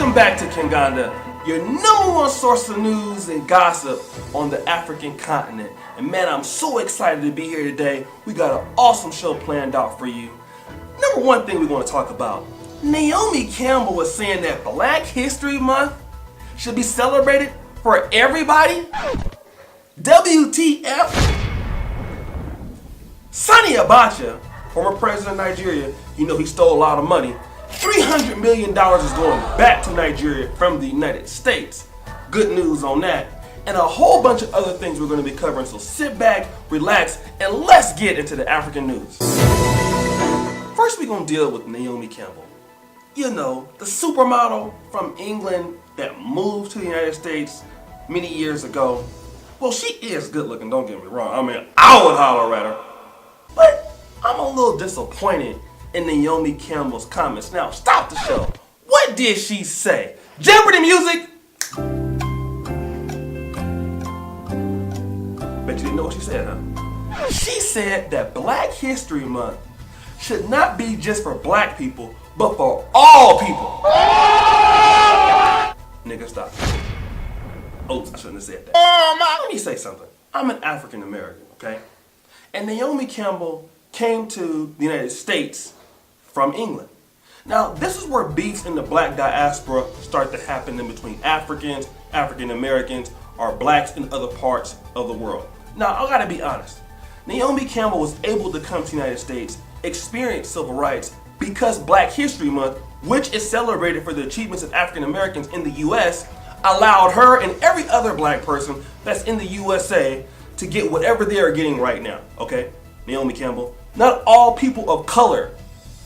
Welcome back to Kinganda, your number one source of news and gossip on the African continent. And man, I'm so excited to be here today. We got an awesome show planned out for you. Number one thing we want to talk about, Naomi Campbell was saying that Black History Month should be celebrated for everybody. WTF? Sani Abacha, former president of Nigeria, you know he stole a lot of money. $300 million is going back to Nigeria from the United States. Good news on that. And a whole bunch of other things we're going to be covering. So sit back, relax, and let's get into the African news. First, we're going to deal with Naomi Campbell. You know, the supermodel from England that moved to the United States many years ago. Well, she is good looking, don't get me wrong. I mean, I would holler at her. But I'm a little disappointed in Naomi Campbell's comments. Now, stop the show. What did she say? Jeopardy music! Bet you didn't know what she said, huh? She said that Black History Month should not be just for black people, but for all people. Nigga, stop. Oops, I shouldn't have said that. Let me say something. I'm an African American, okay? And Naomi Campbell came to the United States from England. Now, this is where beefs in the black diaspora start to happen in between Africans, African Americans, or blacks in other parts of the world. Now, I gotta be honest. Naomi Campbell was able to come to the United States, experience civil rights, because Black History Month, which is celebrated for the achievements of African Americans in the U.S., allowed her and every other black person that's in the USA to get whatever they are getting right now, okay? Naomi Campbell. Not all people of color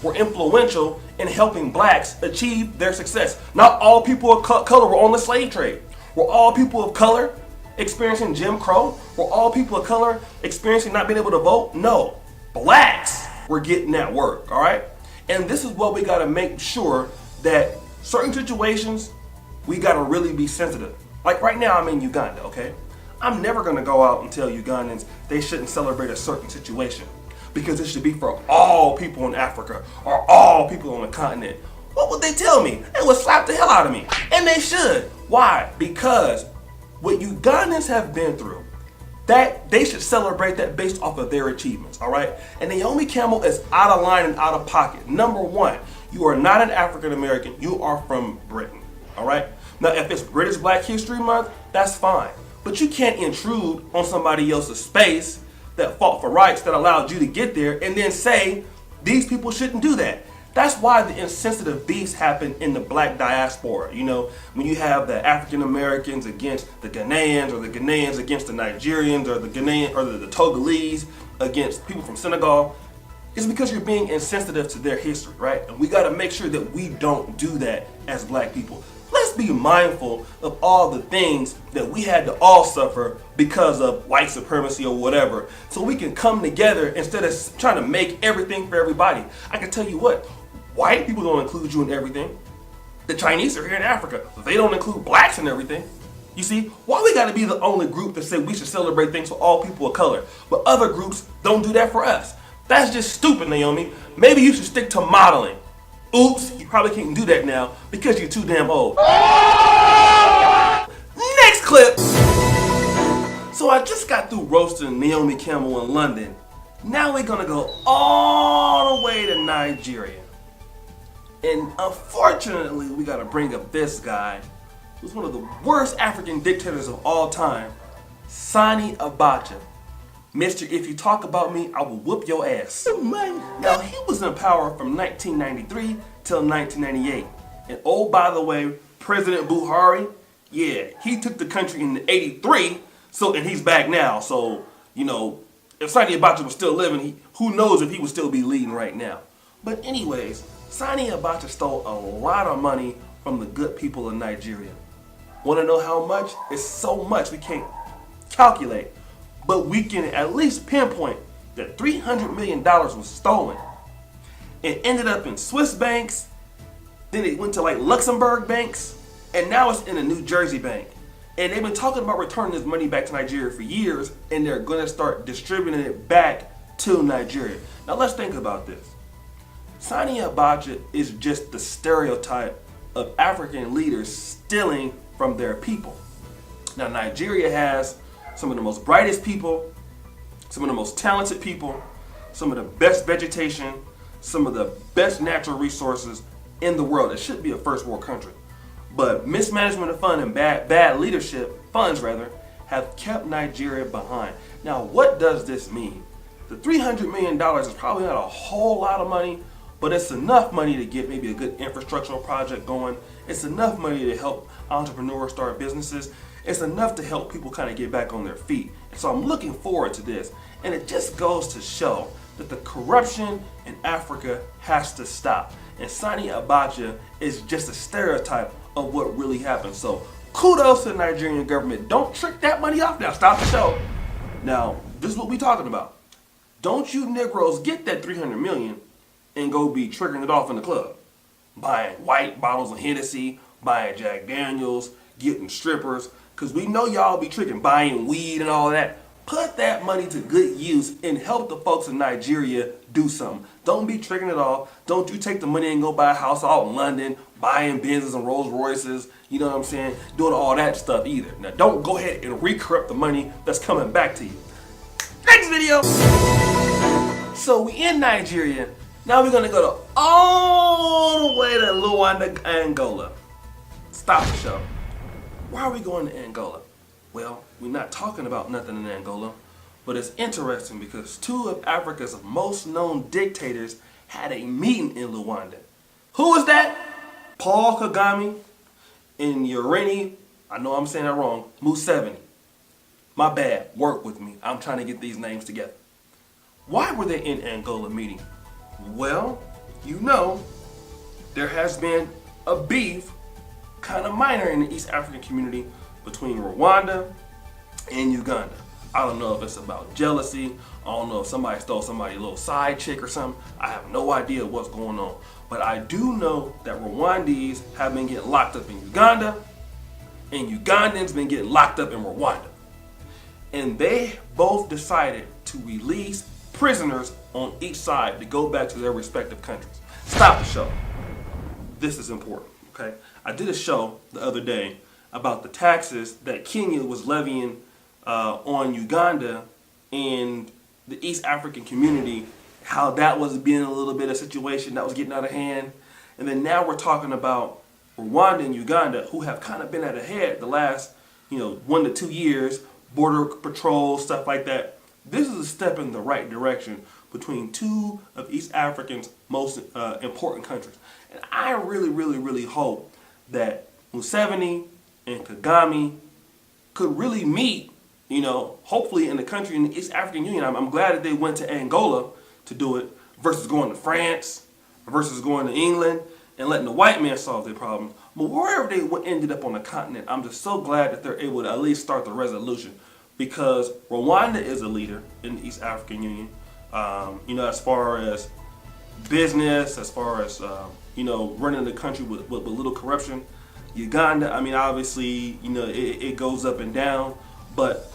were influential in helping blacks achieve their success. Not all people of color were on the slave trade. Were all people of color experiencing Jim Crow? Were all people of color experiencing not being able to vote? No. Blacks were getting that work, all right? And this is what we gotta make sure that certain situations, we gotta really be sensitive. Like right now, I'm in Uganda, okay? I'm never gonna go out and tell Ugandans they shouldn't celebrate a certain situation because it should be for all people in Africa or all people on the continent. What would they tell me? They would slap the hell out of me. And they should. Why? Because what Ugandans have been through, that they should celebrate that based off of their achievements, all right? And Naomi Campbell is out of line and out of pocket. Number one, you are not an African American, you are from Britain, all right? Now, if it's British Black History Month, that's fine. But you can't intrude on somebody else's space that fought for rights that allowed you to get there and then say, these people shouldn't do that. That's why the insensitive beefs happen in the black diaspora. You know, when you have the African Americans against the Ghanaians, or the Ghanaians against the Nigerians, or the Ghanaian or the Togolese against people from Senegal, it's because you're being insensitive to their history, right? And we gotta make sure that we don't do that as black people. Let's be mindful of all the things that we had to all suffer because of white supremacy or whatever, so we can come together instead of trying to make everything for everybody. I can tell you what, white people don't include you in everything. The Chinese are here in Africa. They don't include blacks in everything. You see, why we gotta be the only group that say we should celebrate things for all people of color, but other groups don't do that for us? That's just stupid, Naomi. Maybe you should stick to modeling. Oops, you probably can't do that now because you're too damn old. Next clip. So I just got through roasting Naomi Campbell in London. Now we're gonna go all the way to Nigeria. And unfortunately, we gotta bring up this guy who's one of the worst African dictators of all time, Sani Abacha. Mister, if you talk about me, I will whoop your ass. Oh man. Now, he was in power from 1993 till 1998. And oh, by the way, President Buhari, yeah, he took the country in 83, and he's back now. So, you know, if Sani Abacha was still living, who knows if he would still be leading right now. But anyways, Sani Abacha stole a lot of money from the good people of Nigeria. Want to know how much? It's so much we can't calculate. But we can at least pinpoint that $300 million was stolen. It ended up in Swiss banks, then it went to like Luxembourg banks, and now it's in a New Jersey bank. And they've been talking about returning this money back to Nigeria for years, and they're going to start distributing it back to Nigeria. Now let's think about this. Sani Abacha is just the stereotype of African leaders stealing from their people. Now, Nigeria has some of the most brightest people, some of the most talented people, some of the best vegetation, some of the best natural resources in the world. It should be a first world country. But mismanagement of funds and bad leadership, have kept Nigeria behind. Now, what does this mean? The $300 million is probably not a whole lot of money, but it's enough money to get maybe a good infrastructural project going. It's enough money to help entrepreneurs start businesses. It's enough to help people kind of get back on their feet. And so I'm looking forward to this. And it just goes to show that the corruption in Africa has to stop. And Sani Abacha is just a stereotype of what really happened. So kudos to the Nigerian government. Don't trick that money off now. Stop the show. Now, this is what we're talking about. Don't you Negroes get that $300 million and go be triggering it off in the club. Buying white bottles of Hennessy, buying Jack Daniels, getting strippers. Because we know y'all be tricking, buying weed and all that. Put that money to good use and help the folks in Nigeria do something. Don't be tricking it off. Don't you take the money and go buy a house out in London, buying Benzes and Rolls Royces, you know what I'm saying? Doing all that stuff either. Now don't go ahead and re-corrupt the money that's coming back to you. Next video. So we in Nigeria. Now we're gonna go all the way to Luanda, Angola. Stop the show. Why are we going to Angola? Well, we're not talking about nothing in Angola, but it's interesting because two of Africa's most known dictators had a meeting in Luanda. Who is that? Paul Kagame and Yoweri, I know I'm saying that wrong, Museveni. My bad, work with me. I'm trying to get these names together. Why were they in Angola meeting? Well, you know, there has been a beef, kind of minor in the East African community, between Rwanda and Uganda. I don't know if it's about jealousy. I don't know if somebody stole somebody's little side chick or something. I have no idea what's going on. But I do know that Rwandese have been getting locked up in Uganda, and Ugandans been getting locked up in Rwanda. And they both decided to release prisoners on each side to go back to their respective countries. Stop the show. This is important, okay? I did a show the other day about the taxes that Kenya was levying on Uganda and the East African community, how that was being a little bit of a situation that was getting out of hand. And then now we're talking about Rwanda and Uganda, who have kind of been at a head the last 1 to 2 years, border patrol, stuff like that. This is a step in the right direction between two of East Africa's most important countries. And I really, really, really hope that Museveni and Kagame could really meet, hopefully in the country, in the East African Union. I'm glad that they went to Angola to do it versus going to France, versus going to England and letting the white man solve their problems. But wherever they ended up on the continent, I'm just so glad that they're able to at least start the resolution, because Rwanda is a leader in the East African Union, as far as business, as far as, running the country with little corruption. Uganda, obviously, it goes up and down, but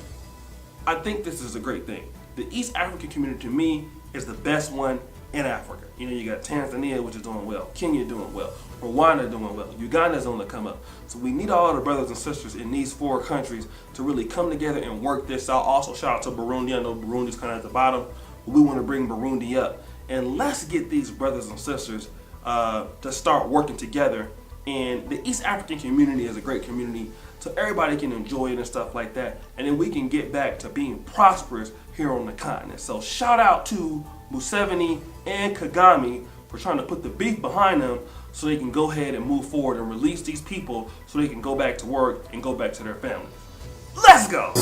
I think this is a great thing. The East African community, to me, is the best one in Africa. You got Tanzania, which is doing well, Kenya doing well, Rwanda doing well, Uganda's on the come up. So we need all the brothers and sisters in these 4 countries to really come together and work this out. Also, shout out to Burundi. I know Burundi's kind of at the bottom, but we want to bring Burundi up. And let's get these brothers and sisters to start working together. And the East African community is a great community, so everybody can enjoy it and stuff like that. And then we can get back to being prosperous here on the continent. So shout out to Museveni and Kagame for trying to put the beef behind them so they can go ahead and move forward and release these people so they can go back to work and go back to their families. Let's go!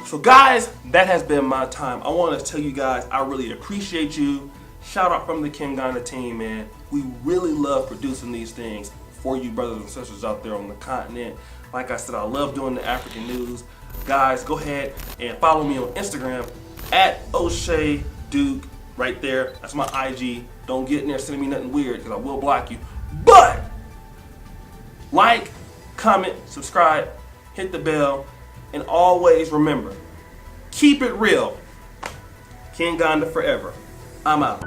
So guys, that has been my time. I want to tell you guys I really appreciate you. Shout out from the King Ghana team, man. We really love producing these things for you brothers and sisters out there on the continent. Like I said, I love doing the African news. Guys, go ahead and follow me on Instagram at O'Shea Duke right there. That's my IG. Don't get in there sending me nothing weird because I will block you. But like, comment, subscribe, hit the bell, and always remember, keep it real. King Ghana forever. I'm out.